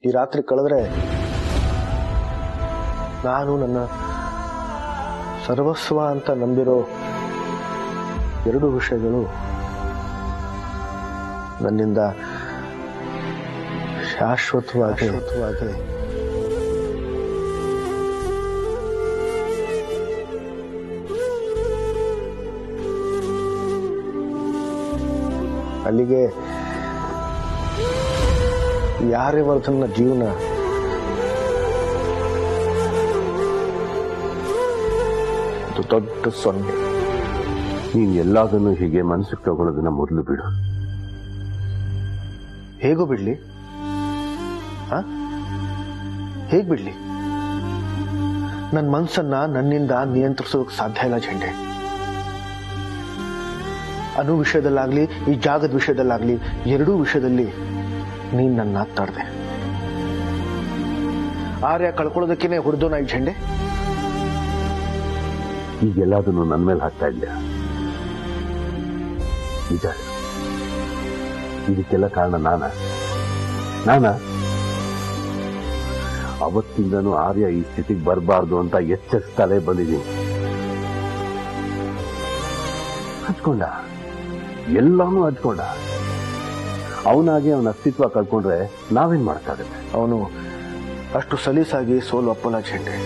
ಈ ರಾತ್ರಿ ಕಳೆದ್ರೆ ನಾನು ನನ್ನ ಸರ್ವಸ್ವ ಅಂತ ನಂಬಿರೋ ಎರಡು ವಿಷಯಗಳು ನನ್ನಿಂದ ಶಾಶ್ವತವಾಗಿ ಅಲ್ಲಿಗೆ ಯಾರ್ಯವರ್ಧನ್ನ ಜೀವನ ದೊಡ್ಡ ಸೊನ್ನೆ. ನೀನ್ ಎಲ್ಲದನ್ನು ಹೀಗೆ ಮನಸ್ಸಿಗೆ ತಗೊಳ್ಳೋದನ್ನ ಮೊದಲು ಬಿಡು. ಹೇಗೂ ಬಿಡ್ಲಿ? ಹೇಗ್ ಬಿಡ್ಲಿ? ನನ್ನ ಮನ್ಸನ್ನ ನನ್ನಿಂದ ನಿಯಂತ್ರಿಸೋದಕ್ಕೆ ಸಾಧ್ಯ ಇಲ್ಲ ಝಂಡೆ. ಅನು ವಿಷಯದಲ್ಲಾಗ್ಲಿ ಈ ಜಾಗದ ವಿಷಯದಲ್ಲಾಗ್ಲಿ ಎರಡೂ ವಿಷಯದಲ್ಲಿ ನೀನ್ ನನ್ನ ತಡೆದೆ. ಆರ್ಯ ಕಳ್ಕೊಳ್ಳೋದಕ್ಕೇನೆ ಹೊಡೆದು ನಾ ಈ ಝಂಡೆ. ಈಗೆಲ್ಲದನ್ನು ನನ್ನ ಮೇಲೆ ಹಾಕ್ತಾ ಇದ್ದೆ. ನಿಜ, ಇದಕ್ಕೆಲ್ಲ ಕಾರಣ ನಾನ ಅವತ್ತಿಂದನೂ ಆರ್ಯ ಈ ಸ್ಥಿತಿಗೆ ಬರಬಾರ್ದು ಅಂತ ಎಚ್ಚರಿಸ್ತಾನೆ ಬಂದಿದ್ದೀನಿ. ಹಚ್ಕೊಂಡ, ಎಲ್ಲಾನು ಹಚ್ಕೊಂಡ. ಅವನಾಗಿ ಅವನ ಅಸ್ತಿತ್ವ ಕಳ್ಕೊಂಡ್ರೆ ನಾವೇನ್ ಮಾಡ್ತಾಗತ್ತೆ? ಅವನು ಅಷ್ಟು ಸಲೀಸಾಗಿ ಸೋಲು ಅಪ್ಪಲ ಝಂಡೆ.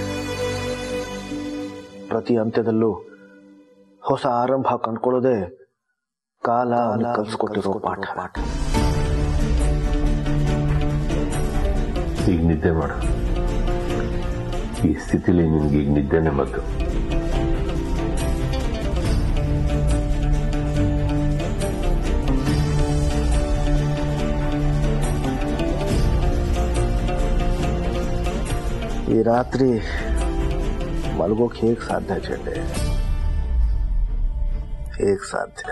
ಪ್ರತಿ ಅಂತ್ಯದಲ್ಲೂ ಹೊಸ ಆರಂಭ ಕಂಡ್ಕೊಳ್ಳೋದೇ ಕಾಲ ಕಲಿಸ್ಕೊಟ್ಟಿರೋ ಪಾಠ. ಈಗ ನಿದ್ದೆ ಮಾಡು. ಈ ಸ್ಥಿತಿಲಿ ನಿನ್ಗೆ ಈಗ ನಿದ್ದೆನೆ ಮದ್ದು. ಈ ರಾತ್ರಿ ಮಲಗೋಕ್ ಹೇಗ್ ಸಾಧ್ಯ ಝಂಡೆ? ಹೇಗ್ ಸಾಧ್ಯ?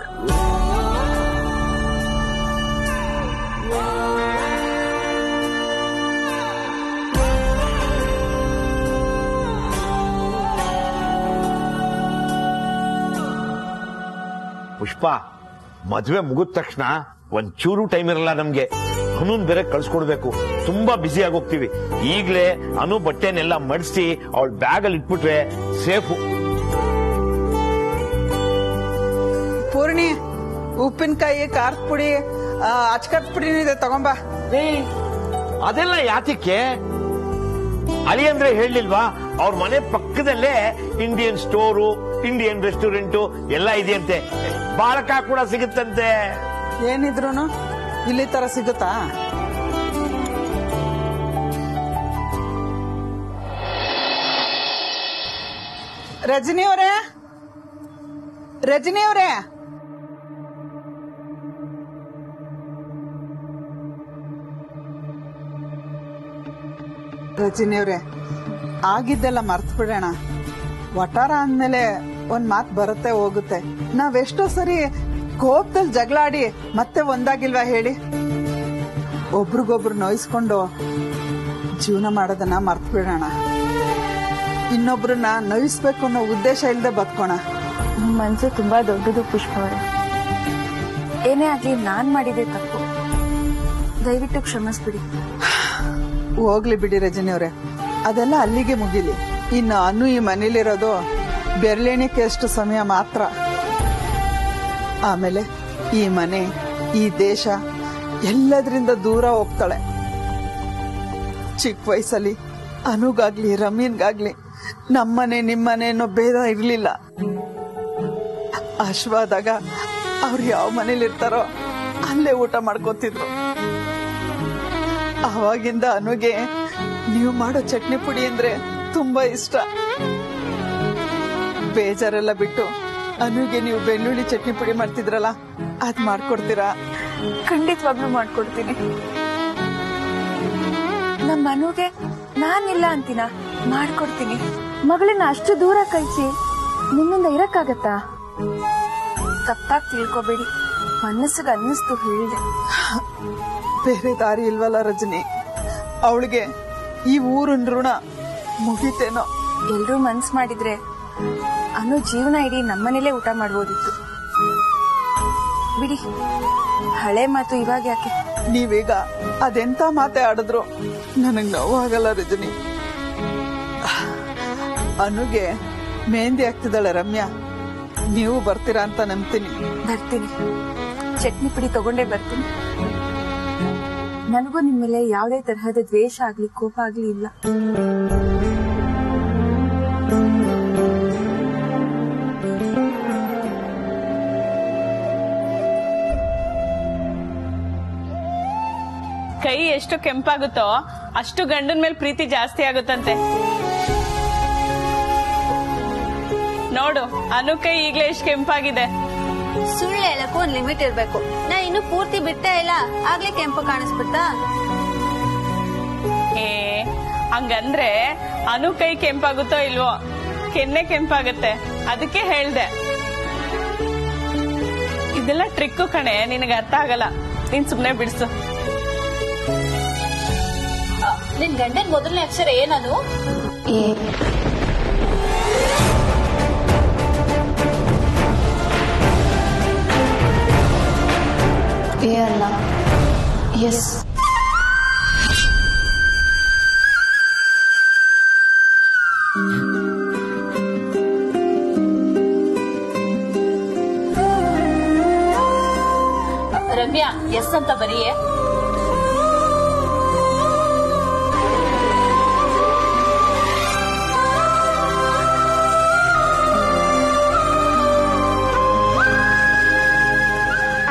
ಪುಷ್ಪ, ಮದುವೆ ಮುಗಿದ ತಕ್ಷಣ ಒಂಚೂರು ಟೈಮ್ ಇರಲ್ಲ ನಮ್ಗೆ. ಅನುನ್ ಬೇರೆ ಕಳ್ಸ್ಕೊಡ್ಬೇಕು. ತುಂಬಾ ಬ್ಯುಸಿ ಆಗೋಗ್ತೀವಿ. ಈಗ್ಲೇ ಅನು ಬಟ್ಟೆನೆಲ್ಲ ಮಡಿಸಿ ಅವಳ ಬ್ಯಾಗ್ ಅಲ್ಲಿ ಇಟ್ಬಿಟ್ರೆ ಸೇಫು. ಪೂರ್ಣಿ, ಉಪ್ಪಿನಕಾಯಿ, ಖಾರದ ಪುಡಿ, ಅಚ್ಕಟ್ ಪುಡಿ ಇದೆ, ತಗೊಂಬ. ಅದೆಲ್ಲ ಯಾತಕ್ಕೆ? ಅಳಿ ಅಂದ್ರೆ ಹೇಳಿಲ್ವಾ? ಅವ್ರ ಮನೆ ಪಕ್ಕದಲ್ಲೇ ಇಂಡಿಯನ್ ಸ್ಟೋರು, ಇಂಡಿಯನ್ ರೆಸ್ಟೋರೆಂಟು ಎಲ್ಲ ಇದೆಯಂತೆ. ಬಾಳಕ ಕೂಡ ಸಿಗುತ್ತಂತೆ. ಏನಿದ್ರು ಇಲ್ಲಿ ತರ ಸಿಗುತ್ತಾ? ರಜನಿ ಅವರೇ, ರಜನಿ ಅವರೇ, ರಜನಿ ಅವ್ರೆ, ಆಗಿದ್ದೆಲ್ಲ ಮರ್ತು ಬಿಡೋಣ. ವಟಾರ ಅಂದ್ಮೇಲೆ ಒಂದ್ ಮಾತು ಬರುತ್ತೆ ಹೋಗುತ್ತೆ. ನಾವೆಷ್ಟೋ ಸರಿ ಕೋಪದಲ್ಲಿ ಜಗಳಾಡಿ ಮತ್ತೆ ಒಂದಾಗಿಲ್ವಾ ಹೇಳಿ? ಒಬ್ರಿಗೊಬ್ರು ನೋಯಿಸ್ಕೊಂಡು ಜೀವನ ಮಾಡೋದನ್ನ ಮರ್ತು ಬಿಡೋಣ. ಇನ್ನೊಬ್ರನ್ನ ನೋಯಿಸ್ಬೇಕು ಅನ್ನೋ ಉದ್ದೇಶ ಇಲ್ಲದೆ ಬದುಕೋಣ. ಮನ್ಸು ತುಂಬಾ ದೊಡ್ಡದು ಪುಷ್ಪ ಅವರೇ. ಏನೇ ಆಗ್ಲಿ ನಾನ್ ಮಾಡಿದೆ ತಪ್ಪು, ದಯವಿಟ್ಟು ಕ್ಷಮಿಸ್ಬಿಡಿ. ಹೋಗ್ಲಿ ಬಿಡಿ ರಜನಿ ಅವ್ರೆ, ಅದೆಲ್ಲ ಅಲ್ಲಿಗೆ ಮುಗಿಲಿ. ಇನ್ನು ಅನ್ನು ಈ ಮನೇಲಿರೋದು ಬೆರಳೆಣಿಕೆ ಅಷ್ಟು ಸಮಯ ಮಾತ್ರ. ಆಮೇಲೆ ಈ ಮನೆ, ಈ ದೇಶ ಎಲ್ಲದರಿಂದ ದೂರ ಹೋಗ್ತಾಳೆ. ಚಿಕ್ಕ ವಯಸ್ಸಲ್ಲಿ ಅನುಗಾಗ್ಲಿ ರಮೀನ್ಗಾಗ್ಲಿ ನಮ್ಮನೆ ನಿಮ್ಮನೆ ಅನ್ನೋ ಭೇದ ಇರ್ಲಿಲ್ಲ. ಅಶ್ವಾದಾಗ ಅವ್ರು ಯಾವ ಮನೇಲಿರ್ತಾರೋ ಅಲ್ಲೇ ಊಟ ಮಾಡ್ಕೋತಿದ್ರು. ಆವಾಗಿಂದ ಅನುಗೆ ನೀವು ಮಾಡೋ ಚಟ್ನಿ ಪುಡಿ ಅಂದ್ರೆ ತುಂಬಾ ಇಷ್ಟ. ಬೇಜಾರೆಲ್ಲ ಬಿಟ್ಟು ಅನುಗೆ ನೀವು ಬೆಳ್ಳುಳ್ಳಿ ಚಟ್ನಿ ಪುಡಿ ಮಾಡ್ತಿದ್ರಲ್ಲ, ಅದ್ ಮಾಡ್ಕೊಡ್ತೀರಾ? ಖಂಡಿತವಾಗ್ಲೂ ಮಾಡ್ಕೊಡ್ತೀನಿ. ನಮ್ಮ ಅನುಗೆ ನಾನಿಲ್ಲ ಅಂತೀನ, ಮಾಡ್ಕೊಡ್ತೀನಿ. ಮಗಳನ್ನ ಅಷ್ಟು ದೂರ ಕಳ್ಸಿ ನಿಮ್ಮಿಂದ ಇರಕ್ಕಾಗತ್ತಾ? ತಪ್ಪಾಗಿ ತಿಳ್ಕೊಬೇಡಿ, ಮನಸ್ಸಿಗೆ ಅನ್ನಿಸ್ತು ಹೇಳ್ದೆ. ಬೇರೆ ದಾರಿ ಇಲ್ವಲ್ಲ ರಜನಿ. ಅವಳಿಗೆ ಈ ಊರಿನ ಋಣ ಮುಗಿತೇನೋ. ಎಲ್ರೂ ಮನ್ಸ್ ಮಾಡಿದ್ರೆ ಅನು ಜೀವನ ಇಡೀ ನಮ್ಮನೇಲೆ ಊಟ ಮಾಡ್ಬೋದಿತ್ತು. ಬಿಡಿ, ಹಳೆ ಮಾತು ಇವಾಗ ಯಾಕೆ? ನೀವೀಗ ಅದೆಂತ ಮಾತೆ ಆಡಿದ್ರು ನನಗ್ ನೋವಾಗಲ್ಲ ರಜನಿ. ಅನುಗೆ ಮೆಹಂದಿ ಆಗ್ತಿದ್ದಾಳೆ ರಮ್ಯಾ, ನೀವು ಬರ್ತೀರಾ ಅಂತ ನಂಬ್ತೀನಿ. ಬರ್ತೀನಿ, ಚಟ್ನಿ ಪುಡಿ ತಗೊಂಡೇ ಬರ್ತೀನಿ. ನನಗೂ ನಿಮ್ಮ ಮೇಲೆ ಯಾವುದೇ ತರಹದ ದ್ವೇಷ ಆಗ್ಲಿ ಕೋಪ ಆಗ್ಲಿ ಇಲ್ಲ. ಕೈ ಎಷ್ಟು ಕೆಂಪಾಗುತ್ತೋ ಅಷ್ಟು ಗಂಡನ ಮೇಲೆ ಪ್ರೀತಿ ಜಾಸ್ತಿ ಆಗುತ್ತಂತೆ. ನೋಡು, ಅನು ಕೈ ಈಗ್ಲೇ ಎಷ್ಟು ಕೆಂಪಾಗಿದೆ. ಸುಳ್ಳು ಹೇಳಕ್ಕೂ ಒಂದ್ ಲಿಮಿಟ್ ಇರ್ಬೇಕು. ನಾ ಇನ್ನು ಪೂರ್ತಿ ಬಿಟ್ಟೇ ಇಲ್ಲ, ಆಗ್ಲೇ ಕೆಂಪು ಕಾಣಿಸ್ಬಿಡ್ತಾ? ಹಂಗಂದ್ರೆ ಅನು ಕೈ ಕೆಂಪಾಗುತ್ತೋ ಇಲ್ವೋ, ಕೆನ್ನೆ ಕೆಂಪಾಗುತ್ತೆ, ಅದಕ್ಕೆ ಹೇಳ್ದೆ. ಇದೆಲ್ಲ ಟ್ರಿಕ್ಕು ಕಣೆ, ನಿನಗೆ ಅರ್ಥ ಆಗಲ್ಲ. ನೀನ್ ಸುಮ್ನೆ ಬಿಡ್ಸು. ನಿನ್ ಗಂಡನ್ ಮೊದಲನೇ ಅಕ್ಷರ ಏನದು? ಏ ಅಲ್ಲ, ಎಸ್. ರಮ್ಯಾ, ಎಸ್ ಅಂತ ಬರೀಯೇ.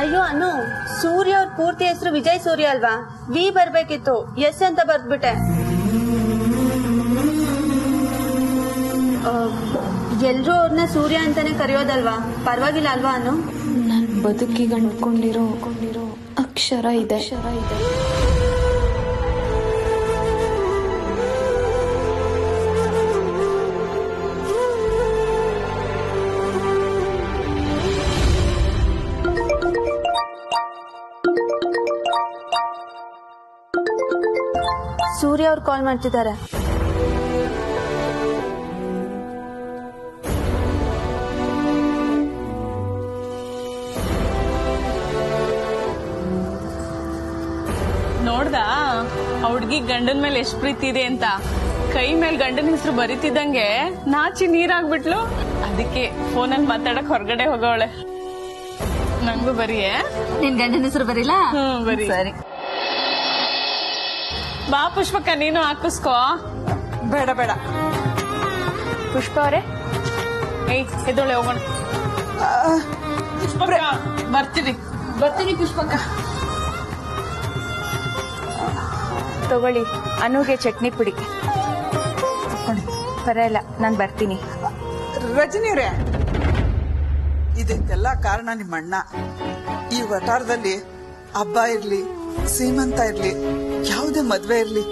ಅಯ್ಯೋ ಅನು, ಸೂರ್ಯ ಅವ್ರ ಪೂರ್ತಿ ಹೆಸರು ವಿಜಯ್ ಸೂರ್ಯ ಅಲ್ವಾ? ವಿ ಬರ್ಬೇಕಿತ್ತು, ಎಸ್ ಅಂತ ಬರ್ದ್ಬಿಟ್ಟೆ. ಎಲ್ರೂ ಅವ್ರನ್ನ ಸೂರ್ಯ ಅಂತಾನೆ ಕರೆಯೋದಲ್ವಾ? ಪರವಾಗಿಲ್ಲ ಅಲ್ವಾ ಅನು? ನನ್ ಬದುಕಿಗೆ ಅಂಟ್ಕೊಂಡಿರೋ ಅಕ್ಷರ ಇದೆ. ಸೂರ್ಯ ಅವ್ರು ಕಾಲ್ ಮಾಡ್ತಿದ್ದಾರೆ. ನೋಡ್ದಾ ಆ ಹುಡ್ಗಿ ಗಂಡನ್ ಮೇಲೆ ಎಷ್ಟ್ ಪ್ರೀತಿ ಇದೆ ಅಂತ? ಕೈ ಮೇಲೆ ಗಂಡನ ಹೆಸರು ಬರೀತಿದ್ದಂಗೆ ನಾಚಿ ನೀರಾಗ್ಬಿಟ್ಲು. ಅದಕ್ಕೆ ಫೋನಲ್ಲಿ ಮಾತಾಡಕ್ ಹೊರಗಡೆ ಹೋಗೋಳೆ. ನಂಗೂ ಬರೀಯೇ? ನಿನ್ ಗಂಡನ ಹೆಸರು ಬರೀಲ್ಲ? ಬರೀ. ಸರಿ ಬಾ ಪುಷ್ಪಕ್ಕ, ನೀನು ಹಾಕಿಸ್ಕೋ. ಬೇಡ ಬೇಡ ಪುಷ್ಪ ಅವರೇ, ಎದೊಳೆ ಹೋಗೋಣ. ಪುಷ್ಪಕ್ಕ, ಬರ್ತೀನಿ ಪುಷ್ಪಕ್ಕ. ತಗೊಳ್ಳಿ, ಅನುಗೆ ಚಟ್ನಿ ಪುಡಿ. ಪರವಾಗಿಲ್ಲ, ನಾನ್ ಬರ್ತೀನಿ. ರಜನಿಯವ್ರೆ, ಇದಕ್ಕೆಲ್ಲ ಕಾರಣ ನಿಮ್ಮ ಅಣ್ಣ. ಈ ವಟಾರದಲ್ಲಿ ಹಬ್ಬ ಇರ್ಲಿ, ಸೀಮಂತ ಇರ್ಲಿ, ಯಾವುದೇ ಮದ್ವೆ ಇರ್ಲಿ,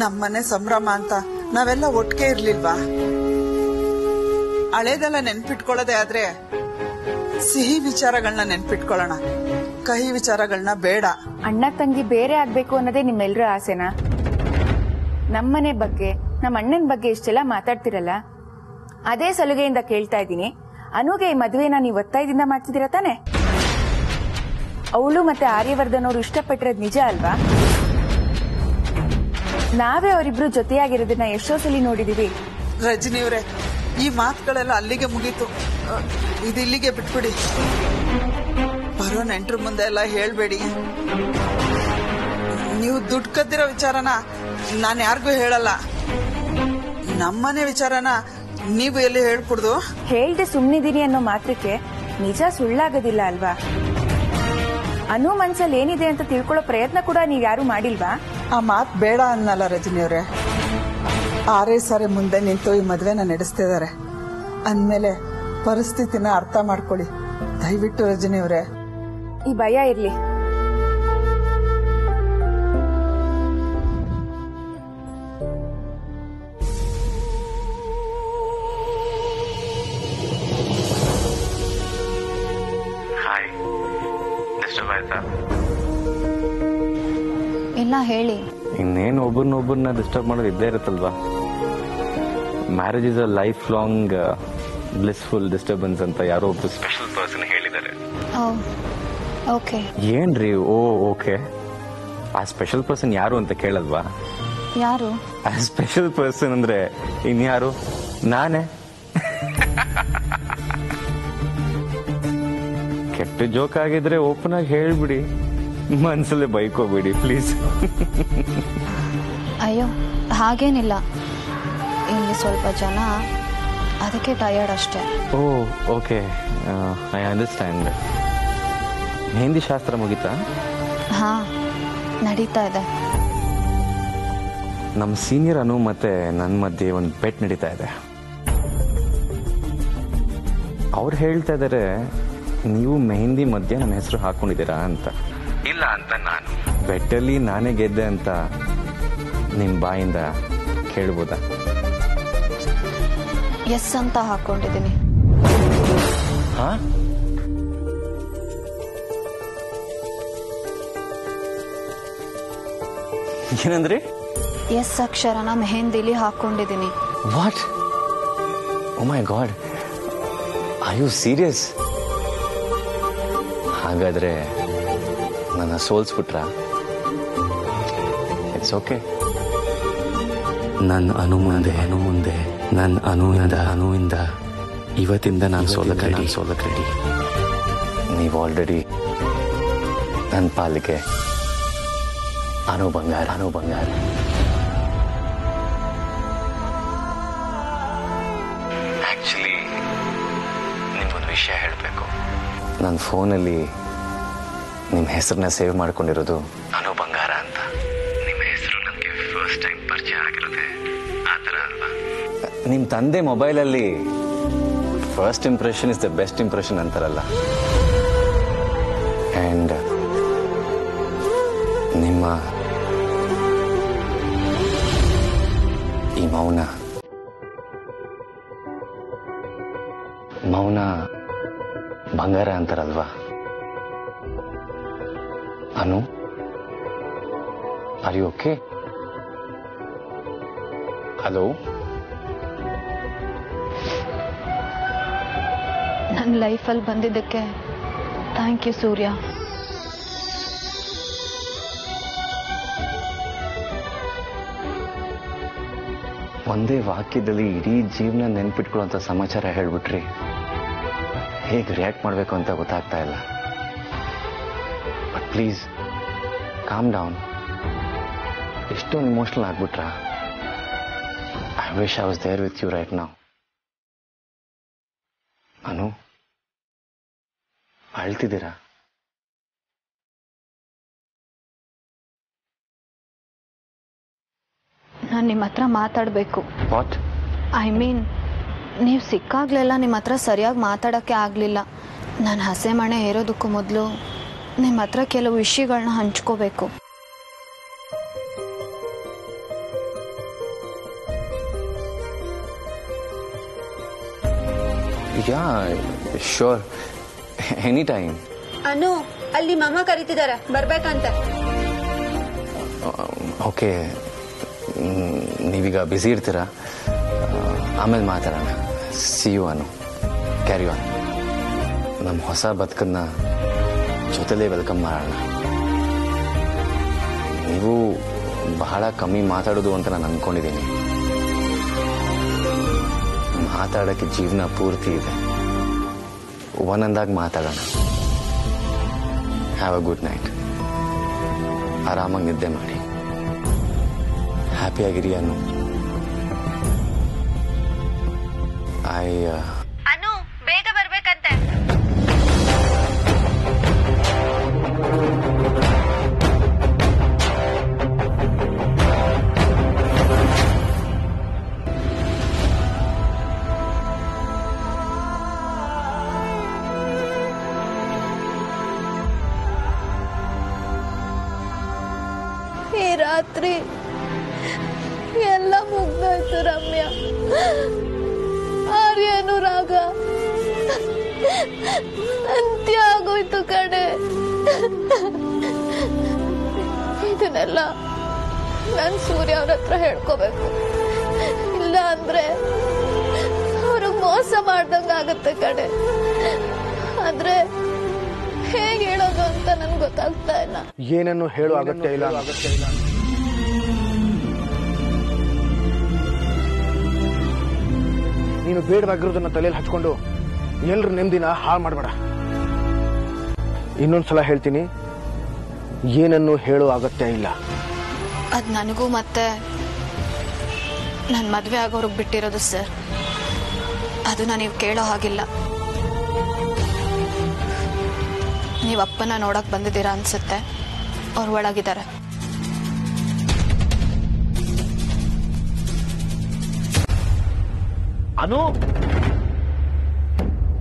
ನಮ್ಮನೆ ಸಂಭ್ರಮ ಅಂತ ನಾವೆಲ್ಲ ಒಟ್ಟಿಗೆ ಇರ್ಲಿಲ್ವಾ? ಹಳೇದೆಲ್ಲ ನೆನ್ಪಿಟ್ಕೊಳ್ಳೋದೇ ಆದ್ರೆ ಸಿಹಿ ವಿಚಾರಗಳನ್ನ ನೆನ್ಪಿಟ್ಕೊಳ್ಳೋಣ, ಕಹಿ ವಿಚಾರಗಳನ್ನ ಬೇಡ. ಅಣ್ಣ ತಂಗಿ ಬೇರೆ ಆಗ್ಬೇಕು ಅನ್ನೋದೇ ನಿಮ್ಮೆಲ್ರ ಆಸೆನಾ? ನಮ್ಮನೆ ಬಗ್ಗೆ, ನಮ್ಮ ಅಣ್ಣನ ಬಗ್ಗೆ ಇಷ್ಟೆಲ್ಲ ಮಾತಾಡ್ತಿರಲ್ಲ, ಅದೇ ಸಲುಗೆಯಿಂದ ಕೇಳ್ತಾ ಇದ್ದೀನಿ. ಅನುಗೆ ಈ ಮದುವೆನ ನೀವು ಒತ್ತಾಯದಿಂದ ಮಾಡ್ತಿದ್ದೀರಾ ತಾನೆ? ಅವಳು ಮತ್ತೆ ಆರ್ಯವರ್ಧನ್ ಅವರು ಇಷ್ಟಪಟ್ಟಿರೋದು ನಿಜ ಅಲ್ವಾ? ನಾವೇ ಅವರಿಬ್ರು ಜೊತೆಯಾಗಿರೋದನ್ನ ಎಷ್ಟೋ ಸಲ ನೋಡಿದೀವಿ. ರಜನಿಯವರೇ, ಈ ಮಾತುಗಳೆಲ್ಲ ಅಲ್ಲಿಗೆ ಮುಗೀತು. ಇದು ಇಲ್ಲಿಗೆ ಬಿಟ್ಬಿಡಿ. ಬರೋ ನೆಂಟ್ರ ಮುಂದೆ ಎಲ್ಲ ಹೇಳ್ಬೇಡಿ. ನೀವು ದುಡ್ಡು ಕದ್ದಿರೋ ವಿಚಾರನ ನಾನು ಯಾರಿಗೂ ಹೇಳಲ್ಲ. ನಮ್ಮನೆ ವಿಚಾರನ ನೀವು ಎಲ್ಲಿ ಹೇಳ್ಕೊಡ್ದು? ಹೇಳ್ದೆ ಸುಮ್ನಿದೀನಿ ಅನ್ನೋ ಮಾತ್ರಕ್ಕೆ ನಿಜ ಸುಳ್ಳಾಗೋದಿಲ್ಲ ಅಲ್ವಾ? ಅನು ಮನ್ಸಲ್ಲಿ ಏನಿದೆ ಅಂತ ತಿಳ್ಕೊಳ್ಳೋ ಪ್ರಯತ್ನ ಕೂಡ ನೀವ್ ಯಾರು ಮಾಡಿಲ್ವಾ? ಆ ಮಾತು ಬೇಡ ಅನ್ನಲ್ಲ ರಜನಿಯವರೇ. 6 ಸಾರಿ ಮುಂದೆ ನಿಂತು ಈ ಮದ್ವೆನ ನಡೆಸ್ತಿದ್ದಾರೆ ಅಂದ್ಮೇಲೆ ಪರಿಸ್ಥಿತಿನ ಅರ್ಥ ಮಾಡ್ಕೊಳ್ಳಿ ದಯವಿಟ್ಟು ರಜನಿಯವರೇ. ಈ ಭಯ ಇರ್ಲಿ. ಹಾಯ್, ಡಿಸ್ಟರ್ಬ್ ಆಯ್ತಾ? ಇಲ್ಲ ಹೇಳಿ. ಇನ್ನೇನು ಒಬ್ಬರನ್ನ ಡಿಸ್ಟರ್ಬ್ ಮಾಡೋದು ಇದ್ದೇ ಇರುತ್ತಲ್ವಾ? Marriage is a life long blissful disturbance ಅಂತ ಯಾರೋ ಒಬ್ಬ ಸ್ಪೆಷಲ್ ಪರ್ಸನ್ ಹೇಳಿದ್ದಾರೆ. ಓಕೆ. ಏನ್ರಿ ಓಕೆ? ಆ ಸ್ಪೆಷಲ್ ಪರ್ಸನ್ ಯಾರು ಅಂತ ಕೇಳಲ್ವಾ? ಯಾರು? ಆ ಸ್ಪೆಷಲ್ ಪರ್ಸನ್ ಅಂದ್ರೆ ಇನ್ಯಾರು? ನಾನೇ. ಕೆಟ್ಟ ಜೋಕ್ ಆಗಿದ್ರೆ ಓಪನ್ ಆಗಿ ಹೇಳ್ಬಿಡಿ, ಮನ್ಸಲ್ಲೇ ಬೈಕೋಬೇಡಿ ಪ್ಲೀಸ್. ಅಯ್ಯೋ ಹಾಗೇನಿಲ್ಲ, ಇಲ್ಲಿ ಸ್ವಲ್ಪ ಜನ, ಅದಕ್ಕೆ ಟಯರ್ಡ್ ಅಷ್ಟೇ. ಓ ಓಕೆ, ಐ ಅಂಡರ್ಸ್ಟ್ಯಾಂಡ್. ಮೆಹಂದಿ ಶಾಸ್ತ್ರ ಮುಗಿತಾ? ಹಾ ನಡೀತಾ ಇದೆ. ನಮ್ಮ ಸೀನಿಯರ್ ಅನು ಮತ್ತೆ ನನ್ನ ಮಧ್ಯೆ ಒಂದು ಬೆಟ್ ನಡೀತಾ ಇದೆ. ಅವ್ರು ಹೇಳ್ತಾ ಇದ್ದಾರೆ ನೀವು ಮೆಹಂದಿ ಮಧ್ಯೆ ನನ್ನ ಹೆಸರು ಹಾಕೊಂಡಿದ್ದೀರಾ ಅಂತ. ಇಲ್ಲ ಅಂತ ನಾನು ಬೆಟ್ಟಲ್ಲಿ ನಾನೇ ಗೆದ್ದೆ ಅಂತ ನಿಮ್ಮ ಬಾಯಿಂದ ಕೇಳ್ಬೋದಾ? ಎಸ್ ಅಂತ ಹಾಕೊಂಡಿದ್ದೀನಿ. ಹಾ? ಏನಂದ್ರಿ? ಎಸ್ ಅಕ್ಷರನ ಮೆಹಂದಿಲಿ ಹಾಕೊಂಡಿದ್ದೀನಿ. What? Oh my god, are you serious? ಹಾಗಾದ್ರೆ ನನ್ನ ಸೋಲ್ಸ್ಬಿಟ್ರಾ? It's okay. ನನ್ನ ಅನು ಮುಂದೆ ನನ್ನ ಅನುವಿಂದ ಇವತ್ತಿಂದ ನಾನು ಸೋಲಕ್ ರೆಡಿ. ನೀವು ಆಲ್ರೆಡಿ ನನ್ನ ಪಾಲಿಗೆ ಅನು ಬಂಗಾರ. ಆಕ್ಚುಲಿ ನಿಮ್ಗೊಂದು ವಿಷಯ ಹೇಳಬೇಕು. ನನ್ನ ಫೋನಲ್ಲಿ ನಿಮ್ಮ ಹೆಸರನ್ನ ಸೇವ್ ಮಾಡ್ಕೊಂಡಿರೋದು ಅನು ಬಂಗಾರ ಅಂತ. ನಿಮ್ಮ ಹೆಸರು ನನಗೆ ಫಸ್ಟ್ ಟೈಮ್ ಪರಿಚಯ ಆಗಿರುತ್ತೆ ಆ ಥರ ಅಲ್ವಾ? ನಿಮ್ಮ ತಂದೆ ಮೊಬೈಲಲ್ಲಿ first impression is the best impression ಅಂತಾರಲ್ಲ. ಆ್ಯಂಡ್ ನಿಮ್ಮ ಈ ಮೌನ ಬಂಗಾರ ಅಂತಾರಲ್ವಾ? ಅನು, ಆರ್ ಯು ಓಕೆ? ಹಲೋ? ನನ್ನ ಲೈಫಲ್ಲಿ ಬಂದಿದ್ದಕ್ಕೆ ಥ್ಯಾಂಕ್ ಯು ಸೂರ್ಯ. ಒಂದೇ ವಾಕ್ಯದಲ್ಲಿ ಇಡೀ ಜೀವನ ನೆನ್ಪಿಟ್ಕೊಳ್ಳುವಂತ ಸಮಾಚಾರ ಹೇಳ್ಬಿಟ್ರಿ. ಹೇಗೆ ರಿಯಾಕ್ಟ್ ಮಾಡಬೇಕು ಅಂತ ಗೊತ್ತಾಗ್ತಾ ಇಲ್ಲ. But please calm down. ಎಷ್ಟೊಂದು ಇಮೋಷನಲ್ ಆಗ್ಬಿಟ್ರಾ? I wish I was there with you right now. Anu, ಅಳ್ತಿದ್ದೀರಾ? ನಾನು ನಿಮ್ಮ ಹತ್ರ ಮಾತಾಡಬೇಕು. ವಾಟ್? ಐ ಮೀನ್, ನೀವು ಸಿಕ್ಕಾಗ್ಲೆಲ್ಲ ನಿಮ್ಮ ಹತ್ರ ಸರಿಯಾಗಿ ಮಾತಾಡೋಕ್ಕೆ ಆಗಲಿಲ್ಲ. ನಾನು ಹಸೆ ಮಣೆ ಏರೋದಕ್ಕೂ ಮೊದಲು ನಿಮ್ಮ ಹತ್ರ ಕೆಲವು ವಿಷಯಗಳನ್ನ ಹಂಚ್ಕೋಬೇಕು. Ya sure, any time. Anu, ಅಲ್ಲಿ ಮಮ್ಮ ಕರೀತಿದಾರ, ಬರ್ಬೇಕಂತ. ಓಕೆ, ನೀವೀಗ ಬ್ಯುಸಿ ಇರ್ತೀರಾ? ಆಮೇಲೆ ಮಾತಾಡೋಣ. See you Anu. Carry on. ನಮ್ಮ ಹೊಸ ಬದುಕನ್ನ ಜೊತೆಲೇ ವೆಲ್ಕಮ್ ಮಾಡೋಣ. ನೀವು ಬಹಳ ಕಮ್ಮಿ ಮಾತಾಡೋದು ಅಂತ ನಾನು ಅಂದ್ಕೊಂಡಿದ್ದೀನಿ. ಮಾತಾಡೋಕ್ಕೆ ಜೀವನ ಪೂರ್ತಿ ಇದೆ. ಒಂದೊಂದಾಗಿ ಮಾತಾಡೋಣ. Have a good night. ಆರಾಮಾಗಿ ನಿದ್ದೆ ಮಾಡಿ. ಹ್ಯಾಪಿಯಾಗಿರಿ ಅನು. ಅನು, ಬೇಗ ಬರ್ಬೇಕಂತೆ. ಈ ರಾತ್ರಿ ಎಲ್ಲ ಮುಗ್ದೋಯ್ತು ರಮ್ಯ. ಆರ್ಯನು ರಾಗ ಅಂತ್ಯ ಆಗೋಯ್ತು ಕಡೆ. ಇದನ್ನೆಲ್ಲ ನಾನು ಸೂರ್ಯ ಅವ್ರ ಹತ್ರ ಹೇಳ್ಕೋಬೇಕು. ಇಲ್ಲ ಅಂದ್ರೆ ಅವ್ರಿಗೆ ಮೋಸ ಮಾಡ್ದಂಗ ಆಗತ್ತೆ ಕಡೆ. ಆದ್ರೆ ಹೇಗೆ ಹೇಳೋದು ಅಂತ ನನ್ಗೆ ಗೊತ್ತಾಗ್ತಾ ಇಲ್ಲ. ಏನನ್ನು ಹೇಳೋ ಅಗತ್ಯ ಇಲ್ಲ. ನೀನು ಬೇಡವಾಗಿರೋದನ್ನ ತಲೆಯಲ್ಲಿ ಹಚ್ಕೊಂಡು ಎಲ್ರ ನೆಮ್ಮದಿನ ಹಾಳು ಮಾಡಬೇಡ. ಇನ್ನೊಂದ್ಸಲ ಹೇಳ್ತೀನಿ, ಏನನ್ನು ಹೇಳೋ ಅಗತ್ಯ ಇಲ್ಲ. ಅದು ನನಗೂ ಮತ್ತೆ ನನ್ನ ಮದುವೆ ಆಗೋರ್ಗೆ ಬಿಟ್ಟಿರೋದು ಸರ್. ಅದನ್ನ ನೀವು ಕೇಳೋ ಹಾಗಿಲ್ಲ. ನೀವು ಅಪ್ಪನ ನೋಡಕ್ ಬಂದಿದ್ದೀರಾ ಅನ್ಸುತ್ತೆ. ಅವ್ರು ಒಳಗಿದ್ದಾರೆ. ಅನು,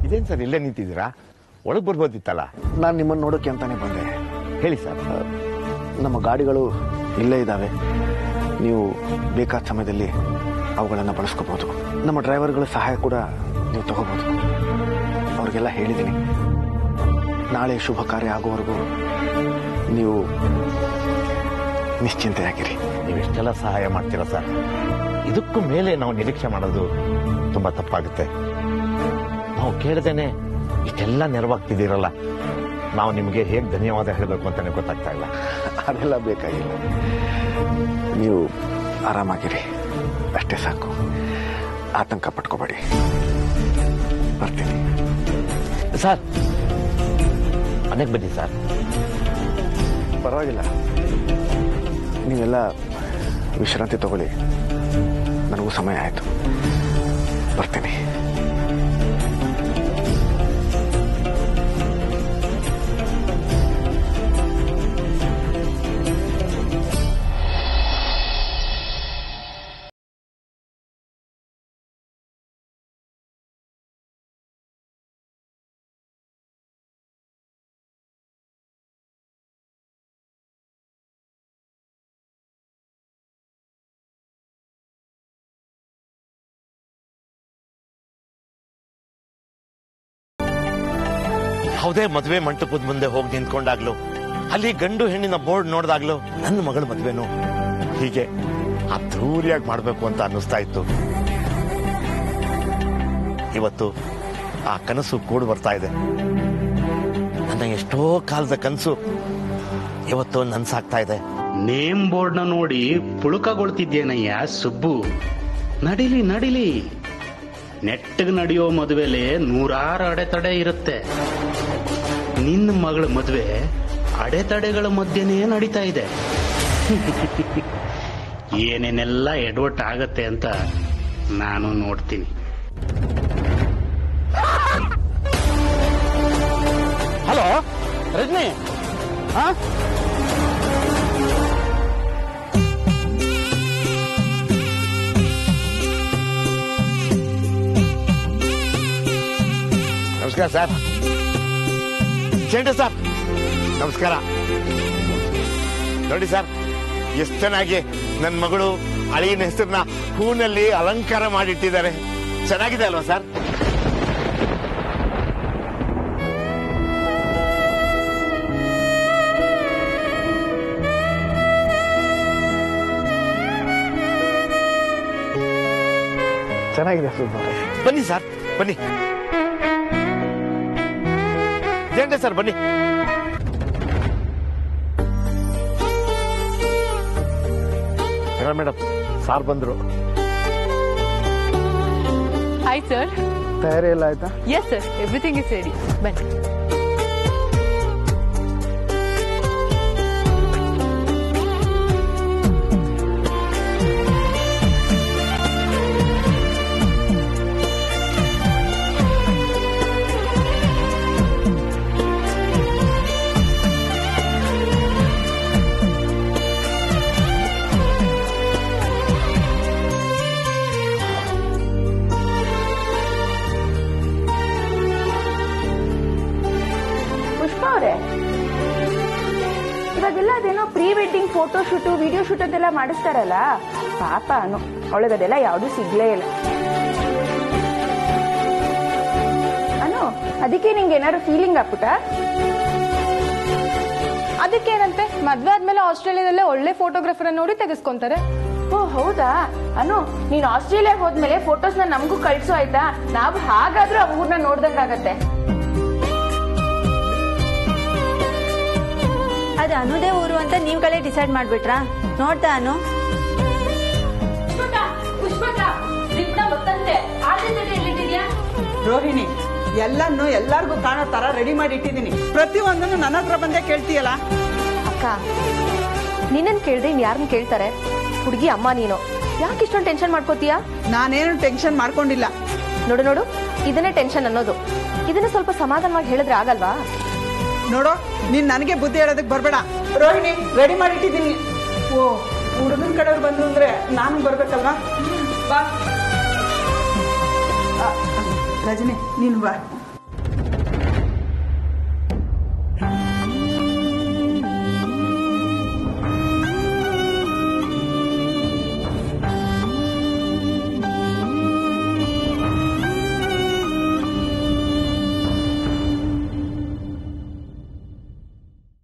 ಇದೇನ್ ಸರ್ ಇಲ್ಲೇ ನಿಂತಿದ್ದೀರಾ? ಒಳಗ್ ಬರ್ಬೋದಿತ್ತಲ್ಲ. ನಾನು ನಿಮ್ಮನ್ನು ನೋಡೋಕೆ ಅಂತಾನೆ ಬಂದೆ. ಹೇಳಿ ಸರ್. ನಮ್ಮ ಗಾಡಿಗಳು ಇಲ್ಲೇ ಇದ್ದಾವೆ. ನೀವು ಬೇಕಾದ ಸಮಯದಲ್ಲಿ ಅವುಗಳನ್ನು ಬಳಸ್ಕೋಬಹುದು. ನಮ್ಮ ಡ್ರೈವರ್ಗಳ ಸಹಾಯ ಕೂಡ ನೀವು ತಗೋಬಹುದು. ಅವ್ರಿಗೆಲ್ಲ ಹೇಳಿದ್ದೀನಿ. ನಾಳೆ ಶುಭ ಕಾರ್ಯ ಆಗುವವರೆಗೂ ನೀವು ನಿಶ್ಚಿಂತೆಯಾಗಿರಿ. ನೀವೆಷ್ಟೆಲ್ಲ ಸಹಾಯ ಮಾಡ್ತೀರಾ ಸರ್. ಇದಕ್ಕೂ ಮೇಲೆ ನಾವು ನಿರೀಕ್ಷೆ ಮಾಡೋದು ತುಂಬಾ ತಪ್ಪಾಗುತ್ತೆ. ನಾವು ಕೇಳದೇನೆ ಇಷ್ಟೆಲ್ಲ ನೆರವಾಗ್ತಿದ್ದೀರಲ್ಲ, ನಾವು ನಿಮಗೆ ಹೇಗೆ ಧನ್ಯವಾದ ಹೇಳಬೇಕು ಅಂತಾನೆ ಗೊತ್ತಾಗ್ತಾ ಇಲ್ಲ. ಅದೆಲ್ಲ ಬೇಕಾಗಿಲ್ಲ. ನೀವು ಆರಾಮಾಗಿರಿ, ಅಷ್ಟೇ ಸಾಕು. ಆತಂಕ ಪಟ್ಕೋಬೇಡಿ. ಬರ್ತೀನಿ ಸರ್. ಮನೆಗೆ ಬನ್ನಿ ಸರ್. ಪರವಾಗಿಲ್ಲ, ನೀವೆಲ್ಲ ವಿಶ್ರಾಂತಿ ತಗೊಳ್ಳಿ. ನನಗೂ ಸಮಯ ಆಯಿತು. ಬರ್ತೀನಿ. ಯಾವುದೇ ಮದುವೆ ಮಂಟಪದ ಮುಂದೆ ಹೋಗಿ ನಿಂತ್ಕೊಂಡಾಗ್ಲು, ಅಲ್ಲಿ ಗಂಡು ಹೆಣ್ಣಿನ ಬೋರ್ಡ್ ನೋಡಿದಾಗ್ಲು ನನ್ನ ಮಗಳ ಮದುವೆನು ಹೀಗೆ ಅದ್ಧೂರಿಯಾಗಿ ಮಾಡ್ಬೇಕು ಅಂತ ಅನ್ನಿಸ್ತಾ ಇತ್ತು. ಇವತ್ತು ಆ ಕನಸು ಕೂಡು ಬರ್ತಾ ಇದೆ. ನನ್ನ ಎಷ್ಟೋ ಕಾಲದ ಕನಸು ಇವತ್ತು ನನ್ಸಾಗ್ತಾ ಇದೆ. ನೇಮ್ ಬೋರ್ಡ್ ನ ನೋಡಿ ಪುಳುಕಗೊಳ್ತಿದ್ದೇನಯ್ಯ ಸುಬ್ಬು. ನಡಿಲಿ ನಡಿಲಿ. ನೆಟ್ಟಗೆ ನಡೆಯೋ ಮದುವೆಲೆ 100 ಅಡೆತಡೆ ಇರುತ್ತೆ. ನಿನ್ನ ಮಗಳ ಮದುವೆ ಅಡೆತಡೆಗಳ ಮಧ್ಯೆನೇ ನಡೀತಾ ಇದೆ. ಏನೇನೆಲ್ಲ ಎಡವಟ್ಟು ಆಗತ್ತೆ ಅಂತ ನಾನು ನೋಡ್ತೀನಿ. ಹಲೋ ರಜನಿ, ನಮಸ್ಕಾರ ಸರ್. ಚೇಂಡ ಸರ್, ನಮಸ್ಕಾರ. ನೋಡಿ ಸರ್, ಎಷ್ಟು ಚೆನ್ನಾಗಿ ನನ್ನ ಮಗಳು ಅಳಿಯನ ಹೆಸರನ್ನ ಹೂನಲ್ಲಿ ಅಲಂಕಾರ ಮಾಡಿಟ್ಟಿದ್ದಾರೆ. ಚೆನ್ನಾಗಿದೆ ಅಲ್ವಾ ಸರ್? ಚೆನ್ನಾಗಿದೆ ಸುಬ್ಬ. ಬನ್ನಿ ಸರ್, ಬನ್ನಿ. ಜೇಂಡೆ ಸರ್ ಬನ್ನಿ. ಮೇಡಮ್, ಸಾರ್ ಬಂದ್ರು. Hi sir. ತಯಾರಿ ಎಲ್ಲ ಆಯ್ತಾ? Yes sir, everything is ready. ಬನ್ನಿ. ಇವಾಗೆಲ್ಲ ಅದೇನೋ pre wedding photo shoot, video shoot ಅಂತೆಲ್ಲ ಮಾಡಿಸ್ತಾರಲ್ಲ, ಪಾಪ ಅನು ಅವಳಿಗದೆಲ್ಲ ಯಾವ್ದು ಸಿಗ್ಲೇ ಇಲ್ಲ. ಅನು, ಅದಕ್ಕೆ ನಿಂಗೆ ಏನಾದ್ರು ಫೀಲಿಂಗ್ ಆಗ್ಬಿಟ್ಟ? ಅದಕ್ಕೇನಂತೆ, ಮದ್ವೆ ಆದ್ಮೇಲೆ ಆಸ್ಟ್ರೇಲಿಯಾದಲ್ಲೇ ಒಳ್ಳೆ ಫೋಟೋಗ್ರಾಫರ್ ನೋಡಿ ತೆಗೆಸ್ಕೊಂತಾರೆ. ಓ ಹೌದಾ? ಅನು, ನೀನ್ ಆಸ್ಟ್ರೇಲಿಯಾ ಹೋದ್ಮೇಲೆ ಫೋಟೋಸ್ನ ನಮಗೂ ಕಳ್ಸು ಆಯ್ತಾ? ನಾವು ಹಾಗಾದ್ರೂ ಆ ಊರ್ನ ನೋಡ್ದಂಗಾಗತ್ತೆ. ಇದು ಅನುದೇ ಊರು ಅಂತ ನೀವುಗಳೇ ಡಿಸೈಡ್ ಮಾಡ್ಬಿಟ್ರಾ? ನೋಡ್ತಾ ಅನು? ರೋಹಿಣಿ, ಎಲ್ಲಾರ್ಗೂ ಕಾಣೋ ತರ ರೆಡಿ ಮಾಡಿ ಇಟ್ಟಿದ್ದೀನಿ. ಪ್ರತಿಯೊಂದನ್ನು ನನ್ನ ಹತ್ರ ಬಂದೇ ಕೇಳ್ತೀಯಲ್ಲ. ಅಕ್ಕ, ನಿನ್ನನ್ ಕೇಳ್ದೆ ಇನ್ ಯಾರನ್ನ ಕೇಳ್ತಾರೆ? ಹುಡುಗಿ ಅಮ್ಮ ನೀನು, ಯಾಕೆ ಇಷ್ಟೊಂದು ಟೆನ್ಷನ್ ಮಾಡ್ಕೋತೀಯಾ? ನಾನೇನು ಟೆನ್ಷನ್ ಮಾಡ್ಕೊಂಡಿಲ್ಲ. ನೋಡು ನೋಡು, ಇದನ್ನೇ ಟೆನ್ಷನ್ ಅನ್ನೋದು. ಇದನ್ನ ಸ್ವಲ್ಪ ಸಮಾಧಾನವಾಗಿ ಹೇಳಿದ್ರೆ ಆಗಲ್ವಾ? ನೋಡು, ನೀನ್ ನನಗೆ ಬುದ್ಧಿ ಹೇಳೋದಕ್ಕೆ ಬರ್ಬೇಡ. ರೋಹಿಣಿ, ರೆಡಿ ಮಾಡಿ ಇಟ್ಟಿದ್ದೀನಿ. ಓ, ಹುಡುಗನ ಕಡೆಯವ್ರು ಬಂದ್ರು ಅಂದ್ರೆ ನಾನು ಬರ್ಬೇಕಲ್ವಾ? ಬಾ ರಜನಿ, ನೀನು ಬಾ.